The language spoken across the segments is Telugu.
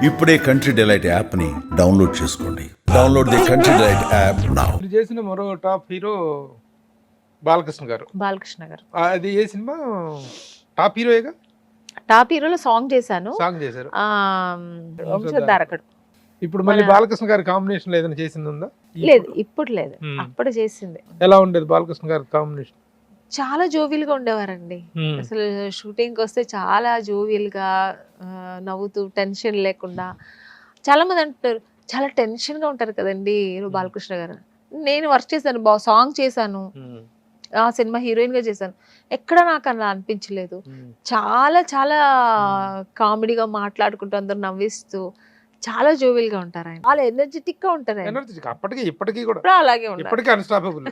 ఇప్పుడే కంట్రీ డిలైట్ యాప్ని డౌన్లోడ్ చేసుకోండి. Download the country delight app now. మీరు చేసిన మరో టాప్ హీరో బాలకృష్ణ గారు. బాలకృష్ణ గారు అది ఏ సినిమా? టాప్ హీరోయేగా. టాప్ హీరోలో సాంగ్ చేశాను. సాంగ్ చేశారు. వంశధారకుడు. ఇప్పుడు మళ్ళీ బాలకృష్ణ గారి కాంబినేషన్ ఏదైనా చేసింది ఉందా? లేదు, ఇప్పుడు లేదు, అప్పుడు చేసింది. ఎలా ఉండేది బాలకృష్ణ గారి కాంబినేషన్? చాలా జోవియల్ గా ఉండేవారండి. అసలు షూటింగ్ వస్తే చాలా జోవియల్ గా నవ్వుతూ టెన్షన్ లేకుండా. చాలా మంది అంటారు చాలా టెన్షన్ గా ఉంటారు కదండి బాలకృష్ణ గారు. నేను వర్క్ చేశాను, సాంగ్ చేశాను, ఆ సినిమా హీరోయిన్ గా చేశాను. ఎక్కడ నాకు అలా అనిపించలేదు. చాలా చాలా కామెడీగా మాట్లాడుకుంటూ అందరు నవ్విస్తూ చాలా జోవియల్ గా ఉంటారు. ఆయన చాలా ఎనర్జెటిక్ గా ఉంటారు. అప్పటికి ఇప్పటికీ కూడా అలాగే ఉంటారు. ఇప్పటికీ అన్స్టాపబుల్.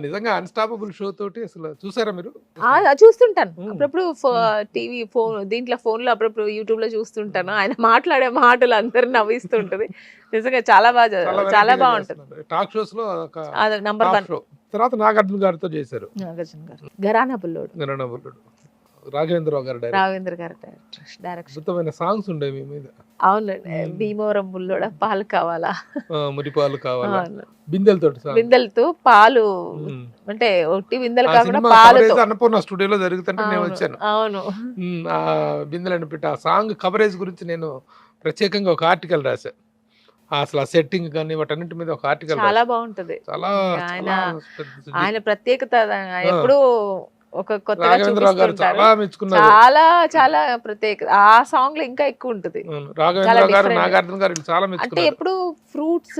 నిజంగా అన్స్టాపబుల్ షో తోటి అసలు చూసారా మీరు? చూస్తుంటాను అప్పుడప్పుడు టీవీ ఫోన్ దీంట్లో ఫోన్ లో అప్పుడప్పుడు యూట్యూబ్ లో చూస్తుంటాను. ఆయన మాట్లాడే మాటలు అందరు నవ్విస్తుంటది. నిజంగా చాలా బాగా చాలా బాగుంటుంది. టాక్ షోస్ లో నంబర్ 1. తర్వాత నాగార్జున గారితో చేశారు. నాగార్జున గారు గరానా బుల్లోడు. రాఘవేంద్రరావు గారు రాఘవేంద్ర గారు డైరెక్షన్. అద్భుతమైన సాంగ్స్ ఉండే మీ మీద. అవునండి. భీమవరం బుల్లోడ, పాలు కావాలా, మురి పాలు కావాలా, బిందెలతో పాలు, అంటే ఒట్టి బిందెలు కాకుండా పాలు. అన్నపూర్ణ స్టూడియోలో జరుగుతుంటే నేను వచ్చాను. అవును. ఆ బిందెలను పెట్టి ఆ సాంగ్ కవరేజ్ గురించి నేను ప్రత్యేకంగా ఒక ఆర్టికల్ రాశాను. అసలు ఆ సెట్టింగ్ కానీ వాటన్నిటి మీద ఒక ఆర్టికల్. చాలా బాగుంటది. చాలా ఆయన ప్రత్యేకత ఎప్పుడు ఒక కొత్తగా చాలా చాలా ప్రత్యేకత. ఆ సాంగ్ లో ఇంకా ఎక్కువ ఉంటది. అంటే ఎప్పుడు ఫ్రూట్స్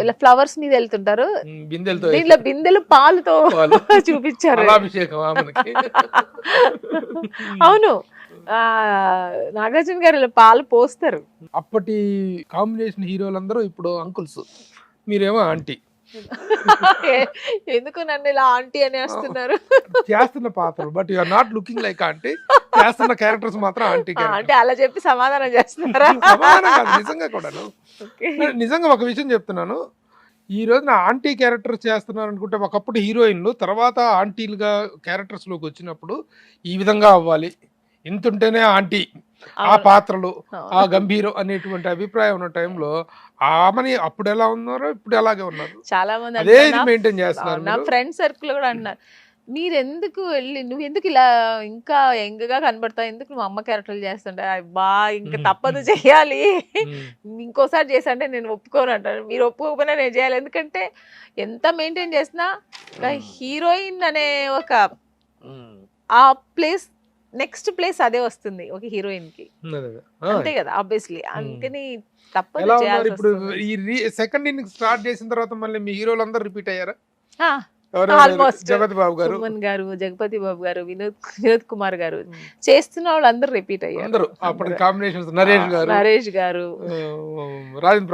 ఇలా ఫ్లవర్స్ మీద వెళ్తుంటారు, దీంట్లో బిందెలు పాలుతో చూపించారు. అవును, నాగార్జున గారు పాలు పోస్తారు. అప్పటి కాంబినేషన్ హీరోలందరూ ఇప్పుడు అంకుల్స్, మీరేమో ఆంటీ. ఎందుకు నన్ను ఇలా ఆంటీ అని వస్తున్నారు? చేస్తున్న పాత్రలు but you are not looking like aunty. చేస్తున్న క్యారెక్టర్స్ మాత్రం ఆంటీ. అంటే అలా చెప్పి సమాధానం చేస్తున్నారా? నిజంగా కూడాను. నిజంగా ఒక విషయం చెప్తున్నాను. ఈ రోజున ఆంటీ క్యారెక్టర్ చేస్తున్నారు అనుకుంటే, ఒకప్పుడు హీరోయిన్లు తర్వాత ఆంటీలుగా క్యారెక్టర్స్ లోకి వచ్చినప్పుడు ఈ విధంగా అవ్వాలి, ఇంతుంటేనే ఆంటీ, ఆ పాత్రలు, ఆ గంభీరం అనేటువంటి అభిప్రాయం ఉన్న టైంలో ఆమెని అప్పుడు ఎలా ఉన్నారో ఇప్పుడు అలాగే ఉన్నారు. చాలా మంది అదే మెయింటైన్ చేస్తున్నారు. నా ఫ్రెండ్ సర్కిల్ కూడా అన్నారు, మీరెందుకు వెళ్ళి నువ్వు ఎందుకు ఇలా ఇంకా యంగ్ గా కనబడతావు, ఎందుకు నువ్వు అమ్మ క్యారెక్టర్లు చేస్తుంటా? బా ఇంకా తప్పదు చెయ్యాలి, ఇంకోసారి చేసంటే నేను ఒప్పుకోను అంటాను. మీరు ఒప్పుకోకపోయినా నేను చేయాలి, ఎందుకంటే ఎంత మెయింటైన్ చేసినా హీరోయిన్ అనే ఒక ఆ ప్లేస్, నెక్స్ట్ ప్లేస్ అదే వస్తుంది ఒక హీరోయిన్ కి, అంతే కదా ఆబ్వియస్లీ. అందుకని తప్పదు చేయాలి. ఇప్పుడు ఈ సెకండ్ ఇన్నింగ్స్ స్టార్ట్ చేసిన తర్వాత మళ్ళీ మీ హీరోలు అందరూ రిపీట్ అయ్యారా? ఆల్మోస్ట్ జగపతి బాబు గారు, సుమన్ గారు, జగపతి బాబు గారు, వినోద్ కుమార్ గారు, చేస్తున్న వాళ్ళు అందరూ రిపీట్ అయ్యారు. అప్పటి కాంబినేషన్స్ నరేష్ గారు, రాజేంద్ర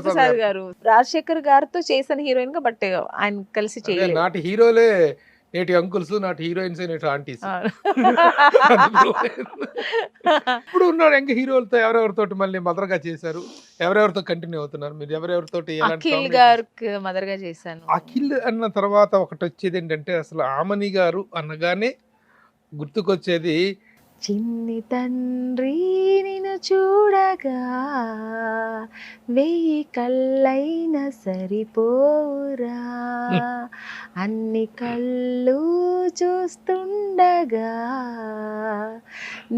ప్రసాద్ గారు, రాజశేఖర్ గారితో చేసిన హీరోయిన్ గా, బట్ ఆయన కలిసి చేయలేదు. నాటి హీరోలే నేటి అంకుల్స్, నాటి హీరోయిన్స్, నేటి ఆంటీస్. ఇప్పుడు ఉన్న యంగ్ హీరోలతో ఎవరెవరితో మళ్ళీ మదర్ గా చేశారు, ఎవరెవరితో కంటిన్యూ అవుతున్నారు మీరు? ఎవరెవరితో? అఖిల్ గారికి మదర్ గా చేశాను. అఖిల్ అన్న తర్వాత ఒకటి వచ్చేది ఏంటంటే, అసలు ఆమని గారు అనగానే గుర్తుకొచ్చేది చిన్ని తండ్రి నిన్ను చూడగా వెయ్యి కళ్ళైన సరిపోరా, అన్ని కళ్ళు చూస్తుండగా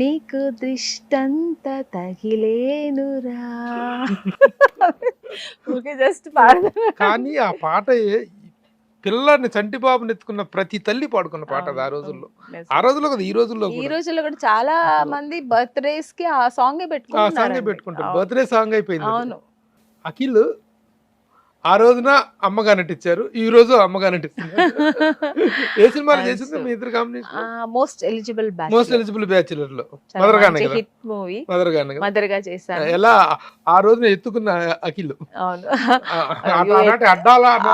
నీకు దృష్టంత తగిలేనురా. జస్ట్ కానీ ఆ పాట పిల్లాన్ని చంటిబాబుని ఎత్తుకున్న ప్రతి తల్లి పాడుకున్న పాట అది. ఆ రోజుల్లో కదా, ఈ రోజుల్లో కూడా చాలా మంది బర్త్డేస్ కి ఆ సాంగ్ పెట్టుకుంటారు. బర్త్డే సాంగ్ అయిపోయింది. అఖిల్ ఆ రోజున అమ్మగా నటించారు, ఈ రోజు అమ్మగా నటిస్తున్నారు. ఏ సినిమాలు చేసింది మీ ఇద్దరు కాంబినేషన్? మోస్ట్ ఎలిజిబుల్ బ్యాచిలర్ లో మదర్ గానే, హిట్ మూవీ మదర్ గా చేశాను. ఎలా ఆ రోజున ఎత్తుకున్న అఖిల్,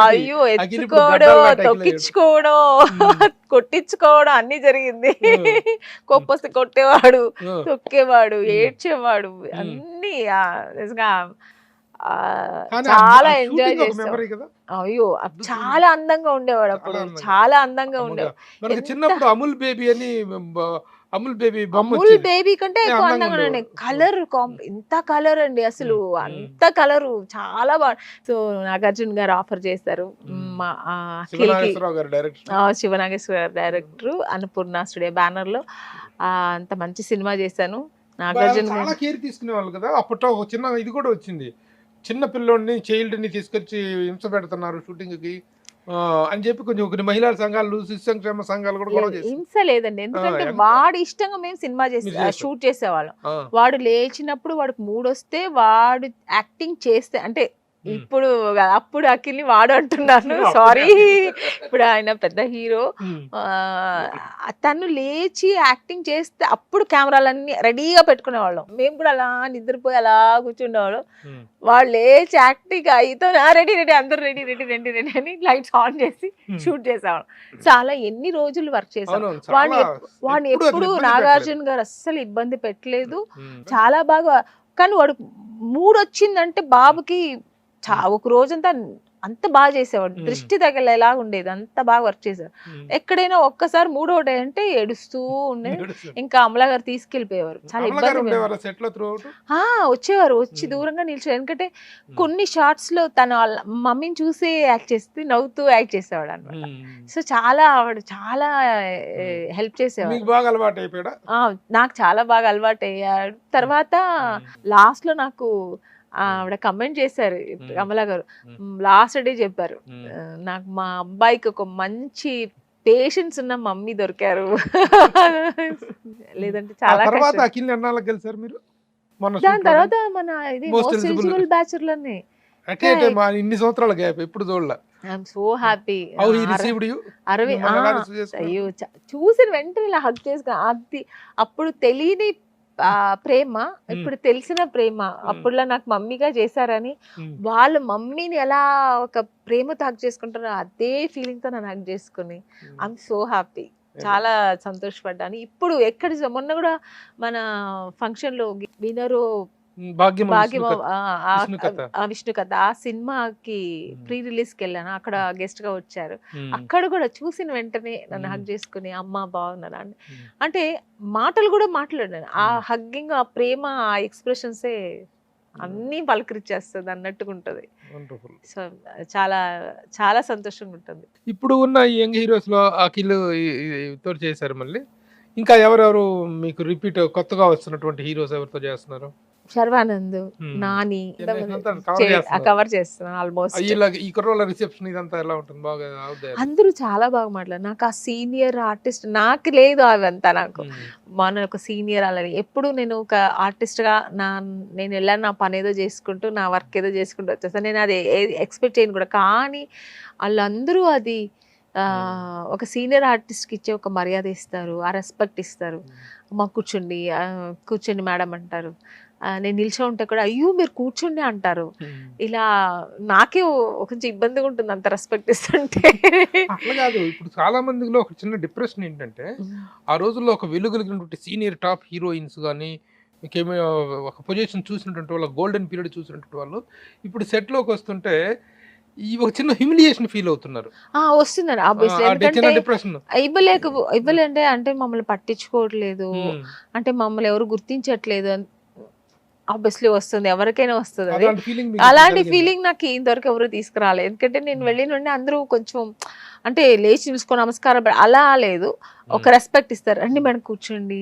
అయ్యో ఎత్తుకోవడం, తొక్కించుకోవడం, కొట్టించుకోవడం అన్ని జరిగింది. కొప్పొస్తే కొట్టేవాడు, తొక్కేవాడు, ఏడ్చేవాడు, అన్ని నిజంగా చాలా ఎంజాయ్ చేస్తాం. అయ్యో చాలా అందంగా ఉండేవాడు అప్పుడు, చాలా అందంగా ఉండేవాడు. చిన్నప్పుడు అమూల్ బేబీ అని అమూల్ బేబీ బొమ్మ అమూల్ వచ్చేది. బేబీ కంటే ఎక్కువ అందంగా అందంగా ఉండే ఉండేవాడు. కలర్ ఇంత కలర్ అండి అసలు అంత కలరు చాలా బాగా. సో నాగార్జున గారు ఆఫర్ చేశారు మా అఖిల్కి. శివనాగేశ్వరరావు గారు డైరెక్టర్. శివనాగేశ్వర గారు డైరెక్టర్, అన్నపూర్ణ స్టూడియో బ్యానర్ లో అంత మంచి సినిమా చేశాను. నాగార్జున చాలా కేర్ తీసుకునే వాళ్ళు కదా. అప్పట్లో ఒక చిన్న ఇది కూడా వచ్చింది, చిన్న పిల్లోడిని చైల్డ్ ని తీసుకొచ్చి హింస పెడుతున్నారు షూటింగ్ కి అని చెప్పి కొంచెం కొన్ని మహిళా సంఘాలు, శిశు సంక్షేమ సంఘాలు కూడా గొడవ చేశారు. హింస లేదండి, ఎందుకంటే ఎంత? వాడి ఇష్టంగా మేము సినిమా మీరు చేస్తారు. షూట్ చేసేవాళ్ళం. ఆ, వాడు లేచినప్పుడు వాడికి మూడొస్తే వాడు యాక్టింగ్ చేస్తే అంటే ఇప్పుడు అప్పుడు అఖిల్ని వాడు అంటున్నాను సారీ, ఇప్పుడు ఆయన పెద్ద హీరో. ఉమ్, తను లేచి యాక్టింగ్ చేస్తే అప్పుడు కెమెరాలన్నీ రెడీగా పెట్టుకునేవాళ్ళం. మేము కూడా అలా నిద్రపోయి అలా కూర్చుండేవాళ్ళం. ఉమ్. వాళ్ళు లేచి యాక్టింగ్ అయితే రెడీ రెడీ అందరు రెడీ రెడీ రెడీ రెడీ అని లైట్స్ ఆన్ చేసి షూట్ చేసేవాళ్ళం. చాలా ఎన్ని రోజులు వర్క్ చేసాం. అవునవును, వాడిని చాలా వాడిని ఎప్పుడు ఎప్పుడు అసలు ఇబ్బంది నాగార్జున గారు అస్సలు ఇబ్బంది పెట్టలేదు. ఉమ్. చాలా బాగా. కానీ వాడు మూడు వచ్చిందంటే బాబుకి ఒక రోజంతా అంత బాగా చేసేవాడు, దృష్టి తగలేలా ఉండేది, అంత బాగా వర్క్ చేసేవాడు. ఎక్కడైనా ఒక్కసారి మూడో డే అంటే ఏడుస్తూ ఉండేది. ఇంకా అమలా గారు తీసుకెళ్లిపోయేవారు. చాలా అమలా గారు ఇబ్బంది ఉండేవారా సెట్ లో త్రూ అవుట్? వచ్చేవారు, వచ్చి దూరంగా నిల్చో. ఎందుకంటే కొన్ని షార్ట్స్ లో తన వాళ్ళ మమ్మీని చూసి యాక్ట్ చేస్తే నవ్వుతూ యాక్ట్ చేసేవాడు అనమాట. సో చాలా ఆవిడ చాలా హెల్ప్ చేసేవాడు. మీకు బాగా అలవాటు అయిపోయాడా? నాకు చాలా బాగా అలవాటు అయ్యాడు. తర్వాత లాస్ట్ లో నాకు ఆవిడ కమెంట్ చేశారు కమలా గారు, లాస్ట్ డే చెప్పారు, నాకు మా అబ్బాయికి ఒక మంచి పేషెన్స్ ఉన్న మమ్మీ దొరికారు. లేదంటే చాలా తర్వాత కష్టం. అఖిల్ ఎన్నాళ్ళకి గెలిచారు మీరు? మొన్న దాని తర్వాత మన ఇది Most మోస్ట్ eligible ఎలిజిబుల్ బ్యాచులర్ని అటే ఇన్ని సంవత్సరాల గ్యాప్ ఎప్పుడు చూడలే. I'm so happy. How he received you? Arvind మిమ్మల్ని ఎలా receive చేసుకున్నారు? అయ్యో చూసిన వెంటనే ఇలా హగ్ చేసుకున్నా. అది అప్పుడు తెలియని ప్రేమ, ఇప్పుడు తెలిసిన ప్రేమ. అప్పుడులా నాకు మమ్మీగా చేశారని వాళ్ళ మమ్మీని ఎలా ఒక ప్రేమతో హగ్ చేసుకుంటారో అదే ఫీలింగ్ తో నన్ను హగ్ చేసుకుని ఐఎమ్ సో హ్యాపీ. చాలా సంతోషపడ్డాను. ఇప్పుడు ఎక్కడ మొన్న కూడా మన ఫంక్షన్ లో వినరు భాగ్యం భాగ్యం విష్ణుకథ. విష్ణు కథ ఆ సినిమాకి ప్రీ రిలీజ్ కి వెళ్ళాను. అక్కడ గెస్ట్ గా వచ్చారు. అక్కడ కూడా చూసిన వెంటనే నన్ను హగ్ చేసుకుని అమ్మ బాగున్నారా అని, అంటే మాటలు కూడా మాట్లాడాను. ఆ హగ్గింగ్, ఆ ప్రేమ, ఆ ఎక్స్ప్రెషన్సే అన్ని పలకరించేస్తుంది అన్నట్టుగా ఉంటది. సో చాలా చాలా సంతోషంగా ఉంటుంది. ఇప్పుడు ఉన్న యంగ్ హీరోస్ లో అఖిల్ తోటి చేశారు. మళ్ళీ ఇంకా ఎవరెవరు మీకు రిపీట్ కొత్తగా వస్తున్నటువంటి హీరోస్ ఎవరితో చేస్తున్నారు? శర్వానంద్, నాని కవర్ చేస్తున్నాను ఆల్మోస్ట్. ఈ కుర్రోళ్ళ రిసెప్షన్ ఇదంతా ఎలా ఉంటుంది? బాగా అందరూ చాలా బాగా మాట్లాడారు. నాకు ఆ సీనియర్ ఆర్టిస్ట్ నాకు లేదు అవంతా. నాకు మన ఒక సీనియర్ అలాని ఎప్పుడు నేను ఒక ఆర్టిస్ట్ గా నేను వెళ్ళాను, నా పని ఏదో చేసుకుంటూ నా వర్క్ ఏదో చేసుకుంటూ వచ్చేస్తాను. నేను అది ఎక్స్పెక్ట్ చేయను కూడా. కానీ వాళ్ళందరూ అది ఒక సీనియర్ ఆర్టిస్ట్కి ఇచ్చే ఒక మర్యాద ఇస్తారు, ఆ రెస్పెక్ట్ ఇస్తారు. మా కూర్చోండి మేడం అంటారు. నేను నిల్చో ఉంటే కూడా అయ్యో మీరు కూర్చోండి అంటారు. ఇలా నాకే కొంచెం ఇబ్బందిగా ఉంటుంది అంత రెస్పెక్ట్ ఇస్తుంటే. అట్లా కాదు, ఇప్పుడు చాలా మందిలో ఒక చిన్న డిప్రెషన్ ఏంటంటే, ఆ రోజుల్లో ఒక వెలుగులిగినటువంటి సీనియర్ టాప్ హీరోయిన్స్ కానీ ఇంకేమో ఒక పొజిషన్ చూసినటువంటి వాళ్ళ గోల్డెన్ పీరియడ్ చూసినటువంటి వాళ్ళు ఇప్పుడు సెట్ లోకి వస్తుంటే ఈ ఒక చిన్న హ్యూమిలియేషన్ ఫీల్ అవుతున్నారు. వస్తున్నారు ఇవ్వలేంటే అంటే మమ్మల్ని పట్టించుకోవట్లేదు, అంటే మమ్మల్ని ఎవరు గుర్తించట్లేదు. ఆబ్వియస్లీ వస్తుంది, ఎవరికైనా వస్తుంది. అలాంటి ఫీలింగ్ నాకు ఇంతవరకు ఎవరు తీసుకురాలేదు. ఎందుకంటే నేను వెళ్ళి నుండి అందరూ కొంచెం అంటే లేచి చూసుకో నమస్కారం అలా లేదు, ఒక రెస్పెక్ట్ ఇస్తారు. రండి మేడం కూర్చోండి,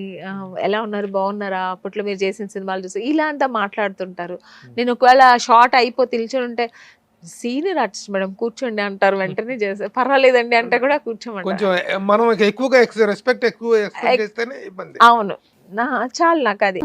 ఎలా ఉన్నారు, బాగున్నారా, అప్పట్లో మీరు చేసిన సినిమాలు చూసి ఇలా అంతా మాట్లాడుతుంటారు. నేను ఒకవేళ షార్ట్ అయిపోతే నిల్చొని ఉంటే సీనియర్ ఆర్టిస్ట్ మేడం కూర్చోండి అంటారు. వెంటనే చేస్తారు, పర్వాలేదండి అంటే కూడా కూర్చోమంటారు. మనం ఎక్కువగా రెస్పెక్ట్ ఎక్కువ. అవును, చాలు నాకు అది.